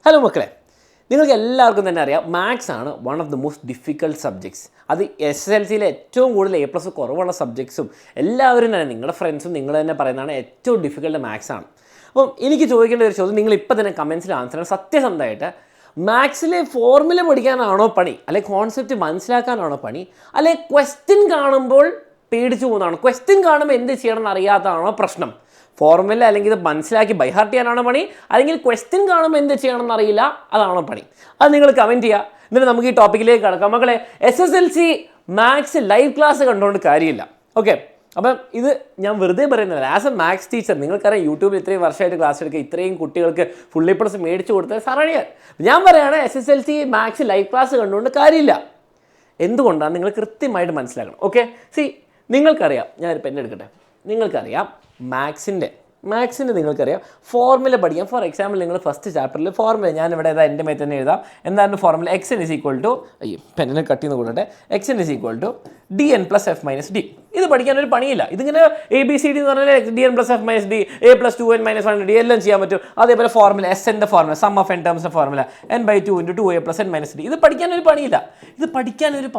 Hello മക്കളെ, നിങ്ങൾക്ക് എല്ലാവർക്കും തന്നെ അറിയാം മാത്സ് ആണ് one of the most difficult subjects. അത് SSLCയിലെ ഏറ്റവും കൂടുതൽ A+ കുറവുള്ള സബ്ജക്ട്സും എല്ലാവരും തന്നെ നിങ്ങളുടെ ഫ്രണ്ട്സും നിങ്ങൾ തന്നെ പറയുന്നതാണ് ഏറ്റവും ഡിഫിക്കൽട്ട് മാത്സ് ആണ്. അപ്പം എനിക്ക് ചോദിക്കേണ്ട ഒരു ചോദ്യം നിങ്ങൾ ഇപ്പോൾ തന്നെ കമൻസിൽ ആൻസർ ആണ്. സത്യസന്ധമായിട്ട് മാത്സിലെ ഫോർമുല പഠിക്കാനാണോ പണി, അല്ലെങ്കിൽ കോൺസെപ്റ്റ് മനസ്സിലാക്കാനാണോ പണി, അല്ലെങ്കിൽ ക്വസ്റ്റ്യൻ കാണുമ്പോൾ പേടിച്ചു പോകുന്നതാണോ? ക്വസ്റ്റ്യൻ കാണുമ്പോൾ എന്ത് ചെയ്യണം എന്നറിയാത്തതാണോ പ്രശ്നം? ഫോർമുല അല്ലെങ്കിൽ ഇത് മനസ്സിലാക്കി ബൈഹാർട്ട് ചെയ്യാനാണോ പണി, അല്ലെങ്കിൽ ക്വസ്റ്റ്യൻ കാണുമ്പോൾ എന്ത് ചെയ്യണമെന്ന് അറിയില്ല അതാണോ പണി? അത് നിങ്ങൾ കമൻറ്റ് ചെയ്യുക. എന്നിട്ട് നമുക്ക് ഈ ടോപ്പിക്കിലേക്ക് കടക്കാം. മക്കളെ, SSLC മാത്സ് ലൈവ് ക്ലാസ് കണ്ടുകൊണ്ട് കാര്യമില്ല. ഓക്കെ, അപ്പം ഇത് ഞാൻ വെറുതെ പറയുന്നില്ല. ആസ് എ മാത്സ് ടീച്ചർ നിങ്ങൾക്കറിയാം, യൂട്യൂബിൽ ഇത്രയും വർഷമായിട്ട് ക്ലാസ് എടുക്കുക, ഇത്രയും കുട്ടികൾക്ക് ഫുൾ A+ മേടിച്ചു കൊടുത്തത് സാറാണ് ഞാൻ പറയുകയാണ്. SSLC മാത്സ് ലൈവ് ക്ലാസ് കണ്ടുകൊണ്ട് കാര്യമില്ല. എന്തുകൊണ്ടാണ് നിങ്ങൾ കൃത്യമായിട്ട് മനസ്സിലാക്കണം. ഓക്കെ, നിങ്ങൾക്കറിയാം, ഞാനൊരു പെൻ എടുക്കട്ടെ. നിങ്ങൾക്കറിയാം മാത്സിൻ്റെ നിങ്ങൾക്കറിയാം ഫോർമുല പഠിക്കാം. ഫോർ എക്സാമ്പിൾ നിങ്ങൾ ഫസ്റ്റ് ചാപ്റ്ററിൽ ഫോർമുല ഞാനിവിടെ എൻ്റെ മേൽ തന്നെ എഴുതാം. എന്താണ് ഫോർമുല? XN = പെന്നിനെ കട്ട് ചെയ്യുന്ന കൂടട്ടെ. XN = DN + F - D. ഇത് പഠിക്കാനൊരു പണിയില്ല. ഇതിങ്ങനെ ABCD എന്ന് പറഞ്ഞാൽ DN + F - D, A + 2n - 1D എല്ലാം ചെയ്യാൻ പറ്റും. അതേപോലെ ഫോർമുല SNൻ്റെ ഫോർമുല, സം ഓഫ് n ടേംസിൻ്റെ formula n/2 × 2a + n - D. ഇത് പഠിക്കാനൊരു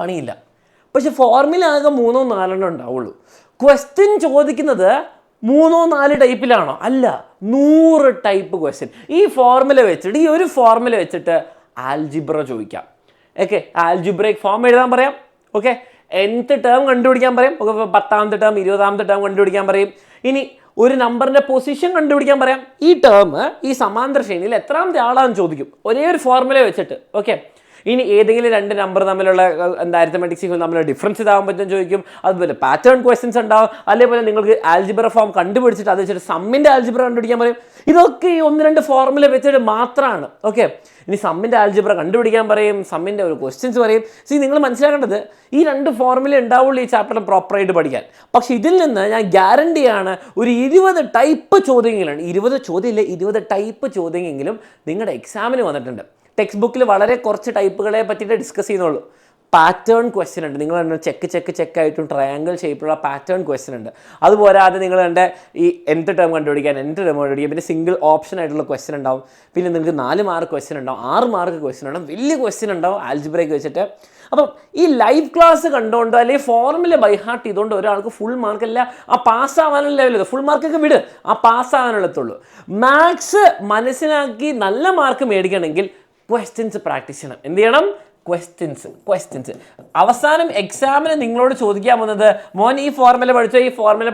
പണിയില്ല. പക്ഷെ ഫോർമുല ആകെ 3 or 4 ഉണ്ടാവുള്ളൂ. ക്വസ്റ്റ്യൻ ചോദിക്കുന്നത് 3 or 4 ടൈപ്പിലാണോ? അല്ല, 100 ടൈപ്പ് ക്വസ്റ്റ്യൻ. ഈ ഒരു ഫോർമുല വെച്ചിട്ട് ആൽജിബ്ര ചോദിക്കാം. ഓക്കെ, ആൽജിബ്രയ്ക്ക് ഫോം എഴുതാൻ പറയാം. ഓക്കെ, nth ടേം കണ്ടുപിടിക്കാൻ പറയും. 10ാമത്തെ ടേം 20ാമത്തെ ടേം കണ്ടുപിടിക്കാൻ പറയും. ഇനി ഒരു നമ്പറിൻ്റെ പൊസിഷൻ കണ്ടുപിടിക്കാൻ പറയാം. ഈ ടേം ഈ സമാന്തര ശ്രേണിയിൽ എത്രാമത്തെ ആളാണെന്ന് ചോദിക്കും, ഒരേ ഒരു ഫോർമുല വെച്ചിട്ട്. ഓക്കെ, ഇനി ഏതെങ്കിലും 2 നമ്പർ തമ്മിലുള്ള അരിത്തമെറ്റിക് സീക്വൻസ് തമ്മിലുള്ള ഡിഫറൻസ് ഇതാവാൻ പറ്റും ചോദിക്കും. അതുപോലെ പാറ്റേൺ ക്വസ്റ്റ്യൻസ് ഉണ്ടാവും. അതേപോലെ നിങ്ങൾക്ക് ആൽജിബ്ര ഫോം കണ്ടുപിടിച്ചിട്ട് അത് വെച്ചിട്ട് സമ്മിൻ്റെ ആൽജിബ്ര കണ്ടുപിടിക്കാൻ പറയും. ഇതൊക്കെ ഈ 1-2 ഫോർമുല വെച്ചിട്ട് മാത്രമാണ്. ഓക്കെ, ഇനി സമ്മിൻ്റെ ആൽജിബ്ര കണ്ടുപിടിക്കാൻ പറയും, സമ്മിൻ്റെ ഒരു ക്വസ്റ്റ്യൻസ് പറയും. നിങ്ങൾ മനസ്സിലാക്കേണ്ടത് ഈ 2 ഫോർമുല ഉണ്ടാവുള്ളൂ ഈ ചാപ്റ്റർ പ്രോപ്പറായിട്ട് പഠിക്കാൻ. പക്ഷെ ഇതിൽ നിന്ന് ഞാൻ ഗ്യാരണ്ടിയാണ് ഒരു 20 ടൈപ്പ് ചോദ്യങ്ങളാണ്. 20 ചോദ്യമില്ല, 20 ടൈപ്പ് ചോദ്യമെങ്കിലും നിങ്ങളുടെ എക്സാമിന് വന്നിട്ടുണ്ട്. ടെക്സ്റ്റ് ബുക്കിൽ വളരെ കുറച്ച് ടൈപ്പുകളെ പറ്റിയിട്ട് ഡിസ്കസ് ചെയ്യുന്നുള്ളൂ. പാറ്റേൺ ക്വസ്റ്റ്യൻ ഉണ്ട്. നിങ്ങൾ ചെക്ക് ആയിട്ടും ട്രയാങ്കിൾ ഷേപ്പിലുള്ള പാറ്റേൺ ക്വസ്റ്റ്യൻ ഉണ്ട്. അതുപോരാതെ നിങ്ങൾ എൻ്റെ ഈ nth ടേം കണ്ടുപിടിക്കാൻ, പിന്നെ സിംഗിൾ ഓപ്ഷൻ ആയിട്ടുള്ള ക്വസ്റ്റ്യൻ ഉണ്ടാവും. പിന്നെ നിങ്ങൾക്ക് 4 മാർക്ക് ക്വസ്റ്റ്യൻ ഉണ്ടാവും, 6 മാർക്ക് ക്വസ്റ്റ്യൻ ഉണ്ടാവും, വലിയ ക്വസ്റ്റ്യൻ ഉണ്ടാവും ആൽജിബ്രയ്ക്ക് വെച്ചിട്ട്. അപ്പം ഈ ലൈവ് ക്ലാസ് കണ്ടുകൊണ്ടോ അല്ലെങ്കിൽ ഫോർമുല ബൈഹാർട്ട് ചെയ്തുകൊണ്ട് ഒരാൾക്ക് ഫുൾ മാർക്കല്ല, ആ പാസ്സാവാനുള്ള ലെവലിൽ ഫുൾ മാർക്കൊക്കെ വിട്, ആ പാസ്സാവാനുള്ളത്തുള്ളൂ. മാത്സ് മനസ്സിലാക്കി നല്ല മാർക്ക് മേടിക്കണമെങ്കിൽ ക്വസ്റ്റ്യൻസ് പ്രാക്ടീസ് ചെയ്യണം. എന്ത് ചെയ്യണം? ക്വസ്റ്റ്യൻസ്. അവസാനം എക്സാമിന് നിങ്ങളോട് ചോദിക്കാൻ പോകുന്നത് മോൻ ഈ ഫോർമുല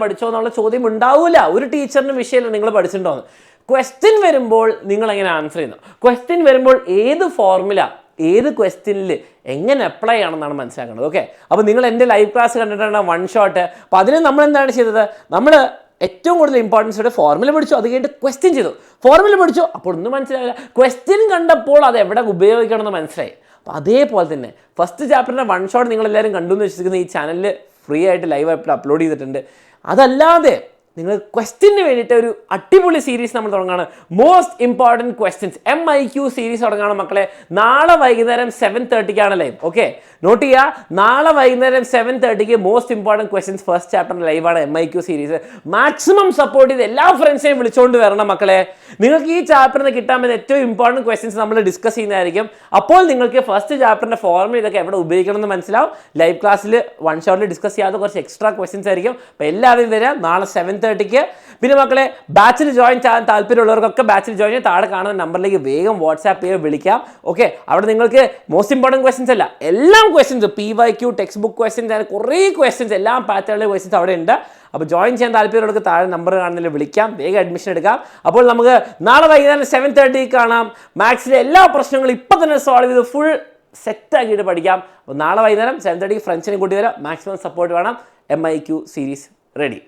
പഠിച്ചോ എന്നുള്ള ചോദ്യം ഉണ്ടാവില്ല. ഒരു ടീച്ചറിന് വിഷയമില്ല നിങ്ങൾ പഠിച്ചിട്ടുണ്ടോന്ന്. ക്വസ്റ്റ്യൻ വരുമ്പോൾ നിങ്ങൾ എങ്ങനെ ആൻസർ ചെയ്യുന്നു, ക്വസ്റ്റ്യൻ വരുമ്പോൾ ഏത് ഫോർമുല ഏത് ക്വസ്റ്റ്യനിൽ എങ്ങനെ അപ്ലൈ ചെയ്യണമെന്നാണ് മനസ്സിലാക്കേണ്ടത്. ഓക്കെ, അപ്പോൾ നിങ്ങൾ എൻ്റെ ലൈവ് ക്ലാസ് കണ്ടിട്ടാണ് 1 ഷോട്ട്. അപ്പോൾ അതിന് നമ്മൾ എന്താണ് ചെയ്തത്? നമ്മൾ ഏറ്റവും കൂടുതൽ ഇമ്പോർട്ടൻസ് ഫോർമുല പഠിച്ചു, അത് കഴിഞ്ഞിട്ട് ക്വസ്റ്റ്യൻ ചെയ്തു. ഫോർമുല പഠിച്ചു, അപ്പോൾ ഒന്നും മനസ്സിലായില്ല. ക്വസ്റ്റ്യൻ കണ്ടപ്പോൾ അത് എവിടെ ഉപയോഗിക്കണമെന്ന് മനസ്സിലായി. അപ്പോൾ അതേപോലെ തന്നെ ഫസ്റ്റ് ചാപ്റ്ററിൻ്റെ 1 ഷോട്ട് നിങ്ങളെല്ലാവരും കണ്ടു എന്ന് വിശ്വസിക്കുന്ന ഈ ചാനലിൽ ഫ്രീ ആയിട്ട് ലൈവായിട്ട് അപ്ലോഡ് ചെയ്തിട്ടുണ്ട്. അതല്ലാതെ നിങ്ങൾ ക്വസ്റ്റ്യന് വേണ്ടിയിട്ട് ഒരു അടിപൊളി സീരീസ് നമ്മൾ തുടങ്ങുകയാണ്. Most important questions MIQ series തുടങ്ങുകയാണ് മക്കളെ. നാളെ വൈകുന്നേരം 7:30 ലൈവ്. ഓക്കെ, നോട്ട് ചെയ്യുക. നാളെ വൈകുന്നേരം 7:30 മോസ്റ്റ് ഇമ്പോർട്ടൻറ്റ് ക്വസ്റ്റ്യൻസ് ഫസ്റ്റ് ചാപ്റ്ററിൻ്റെ ലൈവാണ് MIQ സീരീസ്. മാക്സിമം സപ്പോർട്ട് ചെയ്ത് എല്ലാ ഫ്രണ്ട്സിനെയും വിളിച്ചുകൊണ്ട് വരണം മക്കളെ. നിങ്ങൾക്ക് ഈ ചാപ്റ്ററിന് കിട്ടാൻ പറ്റുന്ന ഏറ്റവും ഇമ്പോർട്ടൻറ്റ് ക്വസ്റ്റ്യൻസ് നമ്മൾ ഡിസ്കസ് ചെയ്യുന്നതായിരിക്കും. അപ്പോൾ നിങ്ങൾക്ക് ഫസ്റ്റ് ചാപ്റ്ററിൻ്റെ ഫോർമുല ഇതൊക്കെ എവിടെ ഉപയോഗിക്കണമെന്ന് മനസ്സിലാവും. ലൈവ് ക്ലാസ്സിൽ 1 ഷോട്ടിൽ ഡിസ്കസ് ചെയ്യാതെ കുറച്ച് എക്സ്ട്രാ ക്വസ്റ്റ്യൻസ് ആയിരിക്കും. അപ്പോൾ എല്ലാവരും വരാം നാളെ 7:30. പിന്നെ മക്കളെ, ബാച്ചിൽ ജോയിൻ ചെയ്യാൻ താല്പര്യമുള്ളവർക്കൊക്കെ ബാച്ചിൽ ജോയിൻ ചെയ്ത് താഴെ കാണുന്ന നമ്പറിലേക്ക് വേഗം വാട്സാപ്പ് ചെയ്യുക, വിളിക്കാം. ഓക്കെ, അവിടെ നിങ്ങൾക്ക് മോസ്റ്റ് ഇമ്പോർട്ടൻറ്റ് ക്വസ്റ്റ്യൻസ് അല്ല, എല്ലാം questions, PYQ text book questions, കുറേ ക്വസ്റ്റ്യൻസ്, എല്ലാം പാറ്റേണിലെ ക്വസ്റ്റ്യൻസ് അവിടെ ഉണ്ട്. അപ്പോൾ ജോയിൻ ചെയ്യാൻ താല്പര്യമുള്ളവർക്ക് താഴെ നമ്പർ കാണുന്നതിൽ വിളിക്കാം, വേഗം അഡ്മിഷൻ എടുക്കാം. അപ്പോൾ നമുക്ക് നാളെ വൈകുന്നേരം 7:30 കാണാം. മാത്സിലെ എല്ലാ പ്രശ്നങ്ങളും ഇപ്പോൾ തന്നെ സോൾവ് ചെയ്ത് ഫുൾ സെറ്റാക്കിയിട്ട് പഠിക്കാം. അപ്പോൾ നാളെ വൈകുന്നേരം 7:30 ഫ്രണ്ട്സിനെ കൂട്ടി വരാം. മാക്സിമം സപ്പോർട്ട് വേണം. MIQ series ready.